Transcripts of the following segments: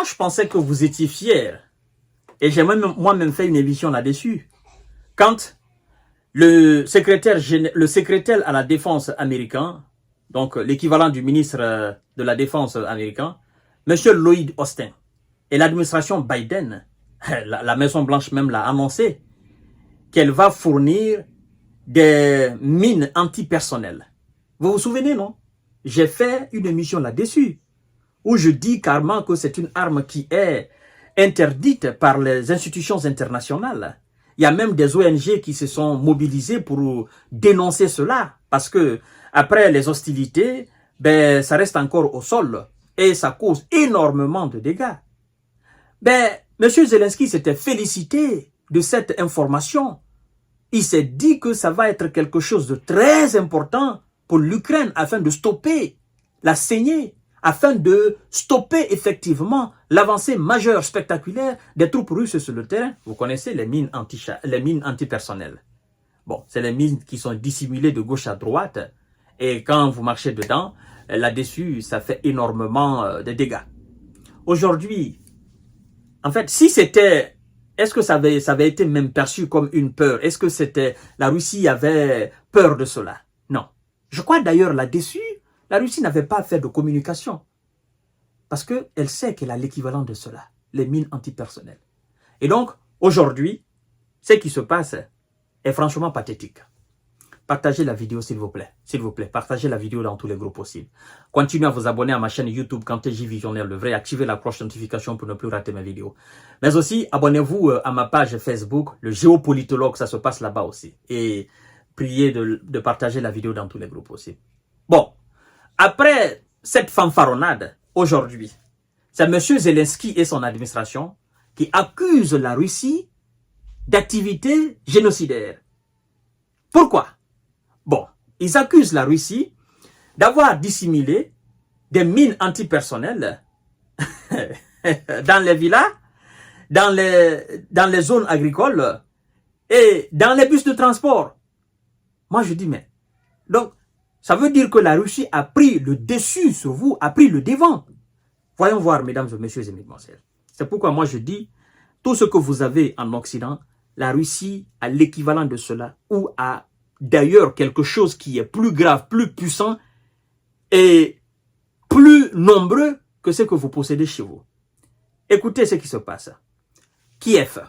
moi, je pensais que vous étiez fiers. Et j'ai moi-même fait une émission là-dessus. Quand le secrétaire à la défense américain, donc l'équivalent du ministre de la défense américain, M. Lloyd Austin, et l'administration Biden, la Maison-Blanche même l'a annoncé, qu'elle va fournir des mines antipersonnelles. Vous vous souvenez, non? J'ai fait une émission là-dessus, où je dis carrément que c'est une arme qui est interdite par les institutions internationales. Il y a même des ONG qui se sont mobilisées pour dénoncer cela, parce que après les hostilités, ben, ça reste encore au sol, et ça cause énormément de dégâts. Ben, M. Zelensky s'était félicité de cette information. Il s'est dit que ça va être quelque chose de très important pour l'Ukraine afin de stopper la saignée, afin de stopper effectivement l'avancée majeure, spectaculaire des troupes russes sur le terrain. Vous connaissez les mines antipersonnelles. Bon, c'est les mines qui sont dissimulées de gauche à droite. Et quand vous marchez dedans, là-dessus, ça fait énormément de dégâts. Aujourd'hui, en fait, si c'était... Est-ce que ça avait été même perçu comme une peur? Est-ce que c'était... La Russie avait peur de cela? Non. Je crois d'ailleurs là-dessus, la Russie n'avait pas fait de communication. Parce qu'elle sait qu'elle a l'équivalent de cela, les mines antipersonnelles. Et donc, aujourd'hui, ce qui se passe est franchement pathétique. Partagez la vidéo s'il vous plaît. S'il vous plaît, partagez la vidéo dans tous les groupes possibles. Continuez à vous abonner à ma chaîne YouTube Kanté-J Visionnaire le vrai. Activez la cloche de notification pour ne plus rater mes vidéos. Mais aussi, abonnez-vous à ma page Facebook, le géopolitologue, ça se passe là-bas aussi. Et priez de partager la vidéo dans tous les groupes possibles. Bon, après cette fanfaronnade, aujourd'hui, c'est M. Zelensky et son administration qui accusent la Russie d'activités génocidaires. Pourquoi? Bon, ils accusent la Russie d'avoir dissimulé des mines antipersonnelles dans les villas, dans les zones agricoles et dans les bus de transport. Moi, je dis, mais... Donc, ça veut dire que la Russie a pris le dessus sur vous, a pris le devant. Voyons voir, mesdames et messieurs et mesdemoiselles. C'est pourquoi moi, je dis, tout ce que vous avez en Occident, la Russie a l'équivalent de cela, ou a d'ailleurs quelque chose qui est plus grave, plus puissant et plus nombreux que ce que vous possédez chez vous. Écoutez ce qui se passe. Kiev.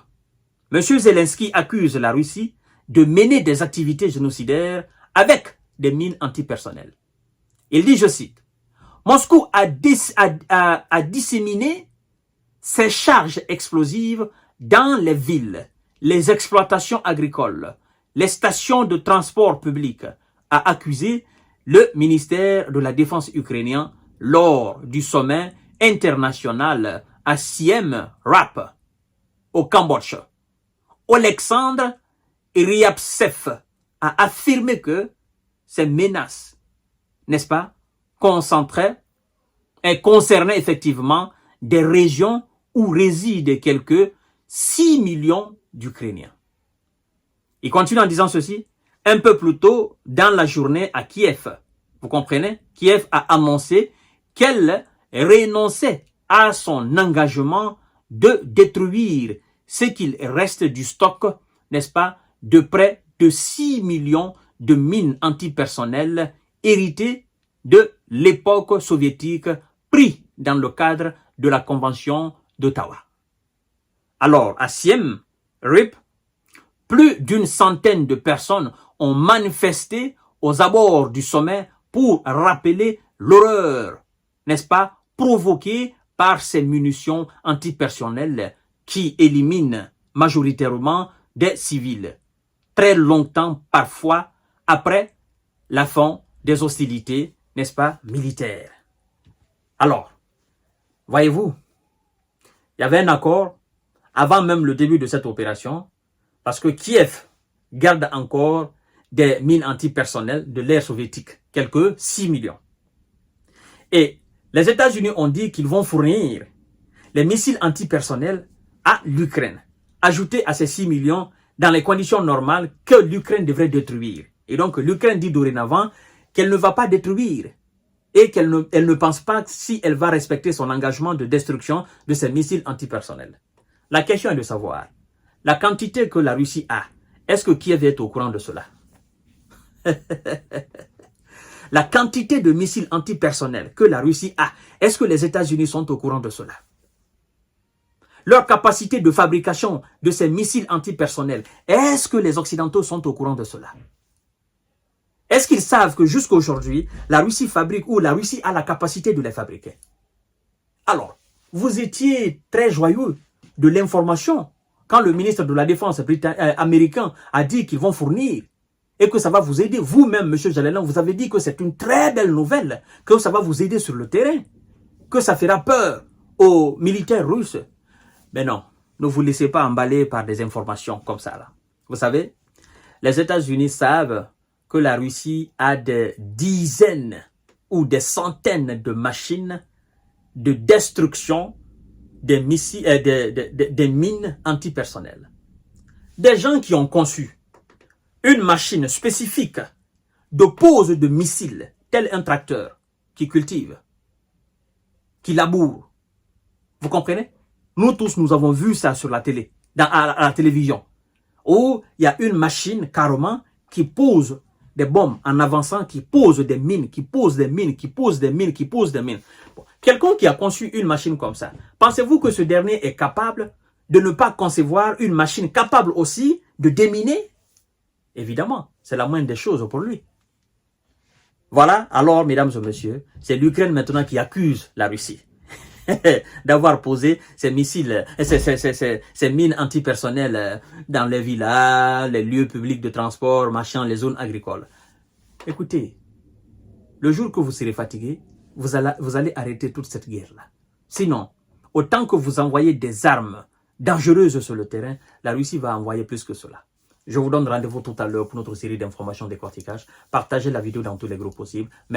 M. Zelensky accuse la Russie de mener des activités génocidaires avec des mines antipersonnelles. Il dit, je cite, « Moscou a disséminé ses charges explosives dans les villes, les exploitations agricoles, les stations de transport public, a accusé le ministère de la Défense ukrainien lors du sommet international à Siem Reap, au Cambodge. Oleksandr Ryabtsev a affirmé que ces menaces, n'est-ce pas, concernaient effectivement des régions où résident quelques 6 millions d'Ukrainiens. Il continue en disant ceci, un peu plus tôt dans la journée à Kiev. Vous comprenez? Kiev a annoncé qu'elle renonçait à son engagement de détruire ce qu'il reste du stock, n'est-ce pas, de près de 6 millions de mines antipersonnelles héritées de l'époque soviétique pris dans le cadre de la Convention d'Ottawa. Alors, à Siem Reap, plus d'une centaine de personnes ont manifesté aux abords du sommet pour rappeler l'horreur, n'est-ce pas, provoquée par ces munitions antipersonnelles qui éliminent majoritairement des civils, très longtemps parfois après la fin des hostilités, n'est-ce pas, militaires. Alors, voyez-vous, il y avait un accord avant même le début de cette opération, parce que Kiev garde encore des mines antipersonnelles de l'ère soviétique, quelques 6 millions. Et les États-Unis ont dit qu'ils vont fournir les missiles antipersonnels à l'Ukraine, ajoutés à ces 6 millions dans les conditions normales que l'Ukraine devrait détruire. Et donc l'Ukraine dit dorénavant qu'elle ne va pas détruire et qu'elle ne pense pas si elle va respecter son engagement de destruction de ses missiles antipersonnels. La question est de savoir, la quantité que la Russie a, est-ce que Kiev est au courant de cela? La quantité de missiles antipersonnels que la Russie a, est-ce que les États-Unis sont au courant de cela? Leur capacité de fabrication de ces missiles antipersonnels, est-ce que les Occidentaux sont au courant de cela? Est-ce qu'ils savent que jusqu'à aujourd'hui, la Russie fabrique ou la Russie a la capacité de les fabriquer? Alors, vous étiez très joyeux de l'information quand le ministre de la Défense américain a dit qu'ils vont fournir et que ça va vous aider. Vous-même, M. Jalalian, vous avez dit que c'est une très belle nouvelle, que ça va vous aider sur le terrain, que ça fera peur aux militaires russes. Mais non, ne vous laissez pas emballer par des informations comme ça, là. Vous savez, les États-Unis savent que la Russie a des dizaines ou des centaines de machines de destruction des missiles, des mines antipersonnelles. Des gens qui ont conçu une machine spécifique de pose de missiles, tel un tracteur qui cultive, qui laboure. Vous comprenez? Nous tous, nous avons vu ça sur la télé, à la télévision, où il y a une machine carrément qui pose des bombes en avançant, qui pose des mines, qui pose des mines, qui pose des mines, qui pose des mines. Bon. Quelqu'un qui a conçu une machine comme ça, pensez-vous que ce dernier est capable de ne pas concevoir une machine capable aussi de déminer? Évidemment, c'est la moindre des choses pour lui. Voilà, alors, mesdames et messieurs, c'est l'Ukraine maintenant qui accuse la Russie d'avoir posé ces missiles, ces mines antipersonnelles dans les villas, les lieux publics de transport, machin, les zones agricoles. Écoutez, le jour que vous serez fatigué, vous allez arrêter toute cette guerre-là. Sinon, autant que vous envoyez des armes dangereuses sur le terrain, la Russie va envoyer plus que cela. Je vous donne rendez-vous tout à l'heure pour notre série d'informations décortiquage. Partagez la vidéo dans tous les groupes possibles.